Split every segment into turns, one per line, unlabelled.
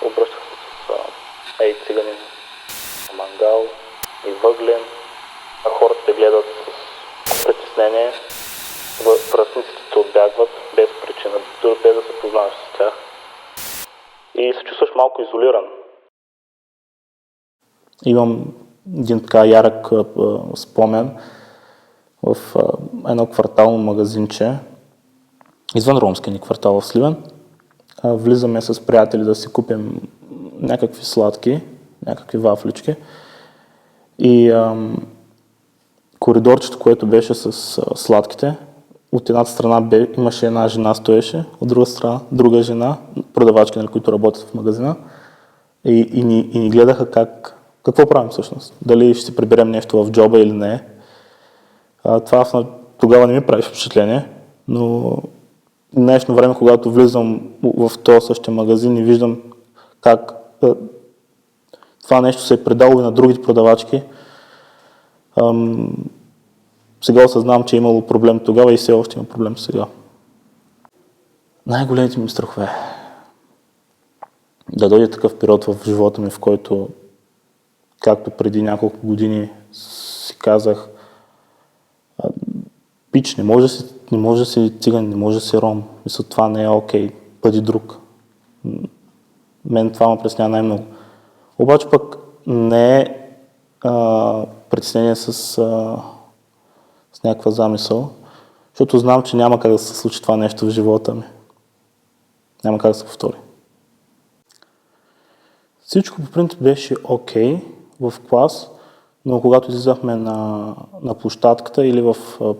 Обръщах се с циганин, мангал и въглен. Хората те гледат с притеснение, връстниците те отбягват без причина, дори без да се познаваш с тях. И се чувстваш малко изолиран. Имам един така ярък спомен в едно квартално магазинче, извън ромския ни квартал в Сливен. Влизаме с приятели да си купим някакви сладки, някакви вафлички. И коридорчето, което беше с сладките, от едната страна имаше една жена стоеше, от друга страна друга жена, продавачки, които работят в магазина. И ни гледаха какво правим всъщност. Дали ще си приберем нещо в джоба или не. Това тогава не ми правиш впечатление, но в днешно време, когато влизам в този същия магазин и виждам как това нещо се е предало и на другите продавачки, сега осъзнавам, че е имало проблем тогава и все още има проблем сега. Най-големите ми страхове да дойде такъв период в живота ми, в който, както преди няколко години си казах, пич, не може да си циган, не може да си ром. Мисля, това не е окей, бъди друг. Мен това ме притеснява най-много. Обаче пък не е притеснение с някаква замисъл, защото знам, че няма как да се случи това нещо в живота ми. Няма как да се повтори. Всичко по принцип беше окей в клас, но когато излизахме на площадката или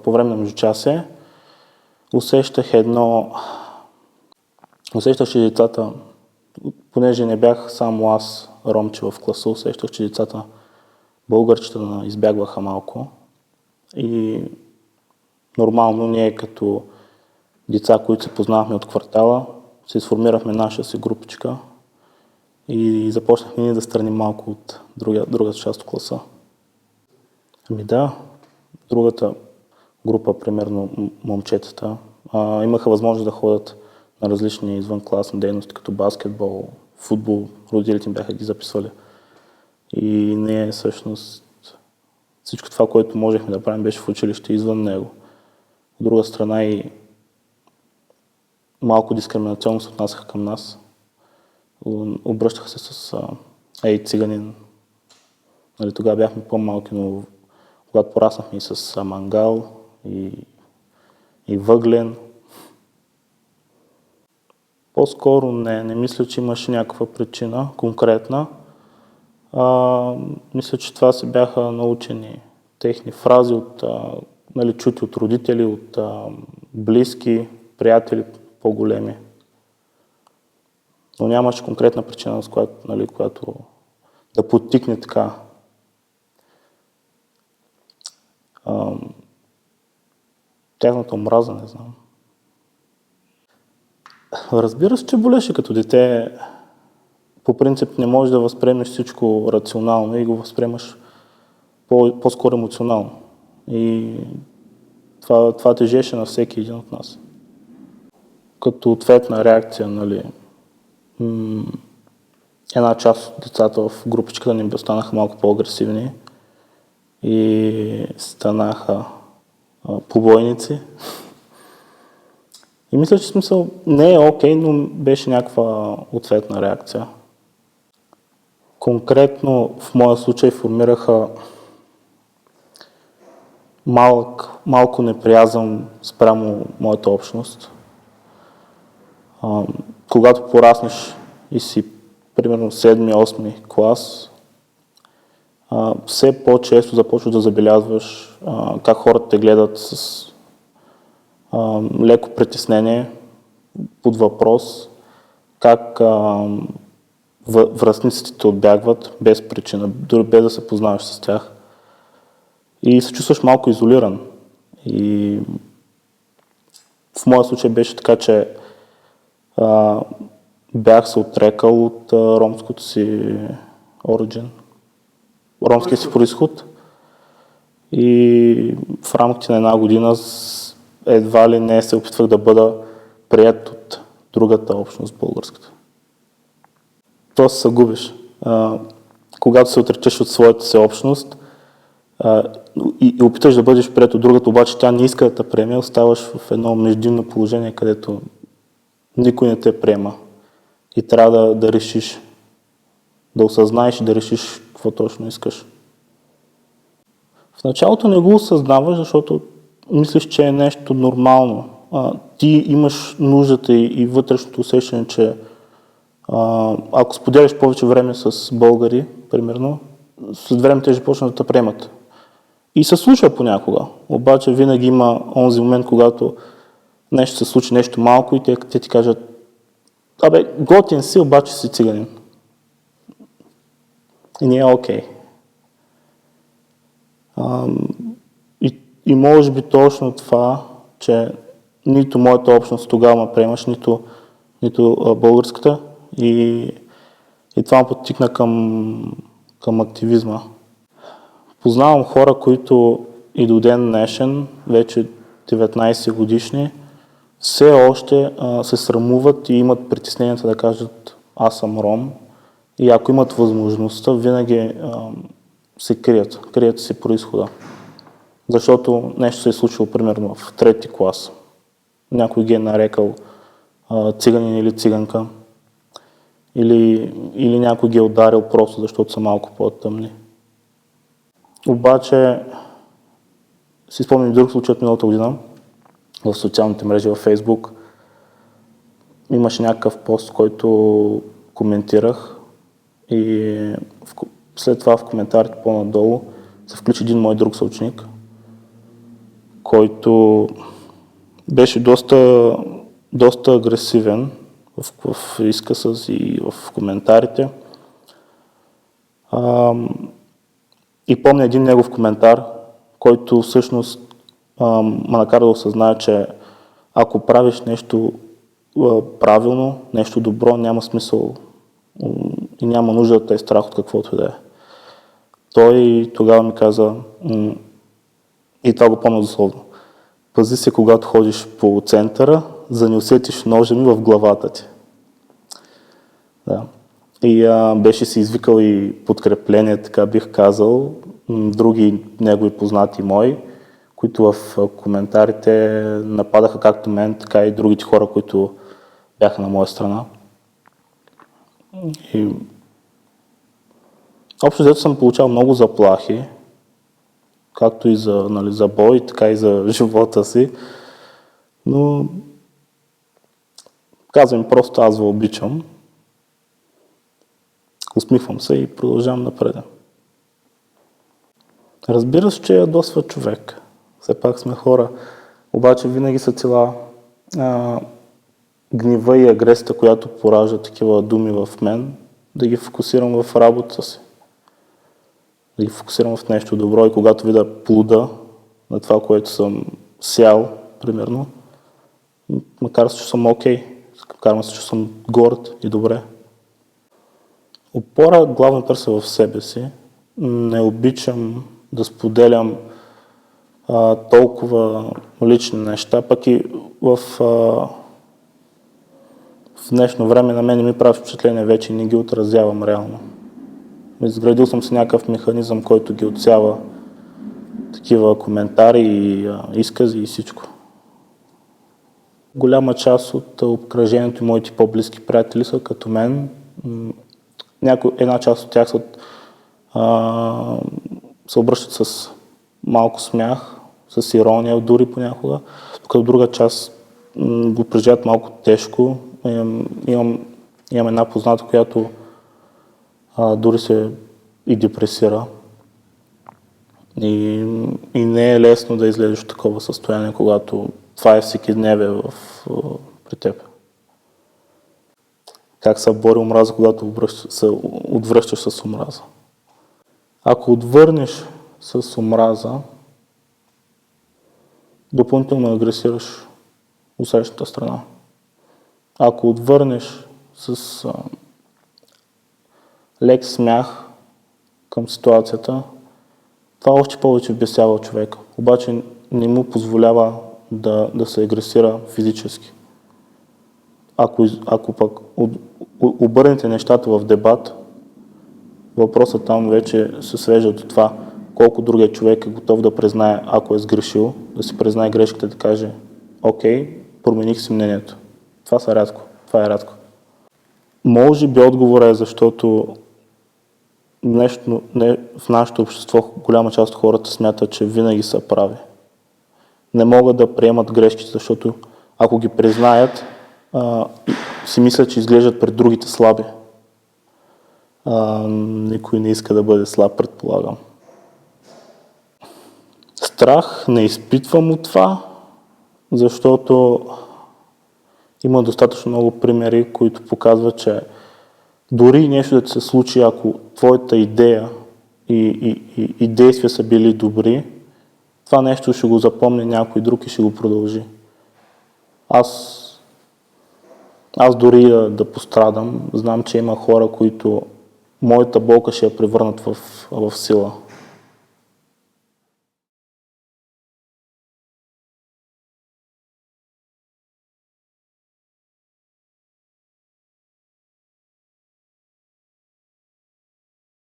по време на междучасие, усещах, че децата, понеже не бях само аз ромче в класа, усещах, че децата българчета избягваха малко. И нормално ние като деца, които се познавахме от квартала, се сформирахме наша си групичка и започнахме ние да страним малко от другата част от класа. Ами да, другата група, примерно момчетата, имаха възможност да ходят на различни извънкласни дейности, като баскетбол, футбол, родителите им бяха ги записвали. И ние всъщност всичко това, което можехме да правим, беше в училище извън него. От друга страна и малко дискриминационно се отнасяха към нас. Обръщаха се с циганин. Нали, тогава бяхме по-малки, но когато пораснахме и с мангал и въглен. По-скоро не мисля, че имаше някаква причина конкретна. Мисля, че това си бяха научени техни фрази, чути от родители, от близки, приятели по-големи. Но нямаше конкретна причина, с която да подтикне така. Тяхната омраза, не знам. Разбира се, че болеше като дете. По принцип не можеш да възприемеш всичко рационално и го възприемаш по-скоро емоционално. И това тежеше на всеки един от нас. Като ответна реакция, една част от децата в групичката ни останаха малко по-агресивни и станаха побойници. И мисля, че смисъл не е окей, но беше някаква ответна реакция. Конкретно в моя случай формираха малко неприязъм спрямо моята общност. Когато пораснеш и си примерно 7-8 клас, все по-често започваш да забелязваш как хората те гледат с леко притеснение, под въпрос, как връстниците те отбягват без причина, дори без да се познаваш с тях. И се чувстваш малко изолиран. И в моя случай беше така, че бях се отрекал от ромското си оригин, ромския си произход. И в рамките на една година едва ли не се опитвах да бъда приет от другата общност, българската. то се губиш. Когато се отречеш от своята си общност и опиташ да бъдеш приет от другата, обаче тя не иска да те приеме, оставаш в едно междинно положение, където никой не те приема. И трябва да решиш, да осъзнаеш и да решиш какво точно искаш. В началото не го осъзнаваш, защото мислиш, че е нещо нормално. Ти имаш нуждата и вътрешното усещане, че ако споделяш повече време с българи, примерно, след време те ще почнат да те приемат. И се случва понякога, обаче винаги има онзи момент, когато нещо се случи, нещо малко и те ти кажат: абе, готин си, обаче си циганин. И не е окей. И може би точно това, че нито моята общност тогава ме приемаш, нито българската, и това ме подтикна към активизма. Познавам хора, които и до ден днешен, вече 19 годишни, все още се срамуват и имат притесненията да кажат: аз съм ром. И ако имат възможността, винаги се крият си произхода. Защото нещо се е случило примерно в 3-ти клас. Някой ги е нарекал циганин или циганка. Или някой ги е ударил просто защото са малко по-тъмни. Обаче си спомням друг случай от миналата година. В социалните мрежи, във Facebook имаше някакъв пост, който коментирах, и след това в коментарите по-надолу се включи един мой друг съученик, който беше доста агресивен в изказа си и в коментарите. И помня един негов коментар, който всъщност ме накара да осъзная, че ако правиш нещо правилно, нещо добро, няма смисъл и няма нужда да те е страх от каквото и да е. Той тогава ми каза, и това го помня дословно: пази се, когато ходиш по центъра, за да не усетиш ножа ми в главата ти. Да. И беше си извикал и подкрепление, така бих казал, други негови познати мои, които в коментарите нападаха както мен, така и другите хора, които бяха на моя страна. И общо взето съм получавал много заплахи, както и за бой, така и за живота си, но казвам просто: аз ви обичам, усмихвам се и продължавам напред. Разбира се, че ядосва човек. Все пак сме хора, обаче винаги са цела гнева и агресията, която поражда такива думи в мен, да ги фокусирам в работата си. Да ги фокусирам в нещо добро, и когато видя плода на това, което съм сял, примерно, макар че съм окей, макар че съм горд и добре. Опора главно търся в себе си. Не обичам да споделям толкова лични неща, пък и в днешно време на мен не ми прави впечатление вече и не ги отразявам реално. Изградил съм си някакъв механизъм, който ги отсява такива коментари и изкази и всичко. Голяма част от обкръжението и моите по-близки приятели са като мен. Една част от тях се обръщат с малко смях, с ирония, дори понякога, докато друга част го преживяват малко тежко. Имам една позната, която дори се и депресира. И не е лесно да излезеш от такова състояние, когато това е всекидневие при теб. Как се бори омраза, когато се отвръщаш с омраза? Ако отвърнеш с омраза, допълнително агресираш усрещната страна. Ако отвърнеш с лек смях към ситуацията, това още повече вбесява човека. Обаче не му позволява да се агресира физически. Ако пък обърнете нещата в дебат, въпросът там вече се свежда до това колко другия човек е готов да признае, ако е сгрешил, да си признае грешката и да каже окей, промених си мнението. Това е рядко. Може би отговора е защото в нашето общество голяма част от хората смятат, че винаги са прави. Не могат да приемат грешките, защото ако ги признаят, си мислят, че изглеждат пред другите слаби. Никой не иска да бъде слаб, предполагам. Страх не изпитвам от това, защото има достатъчно много примери, които показват, че дори нещо да ти се случи, ако твоята идея и действия са били добри, това нещо ще го запомни някой друг и ще го продължи. Аз дори да пострадам, знам, че има хора, които моята болка ще я превърнат в сила.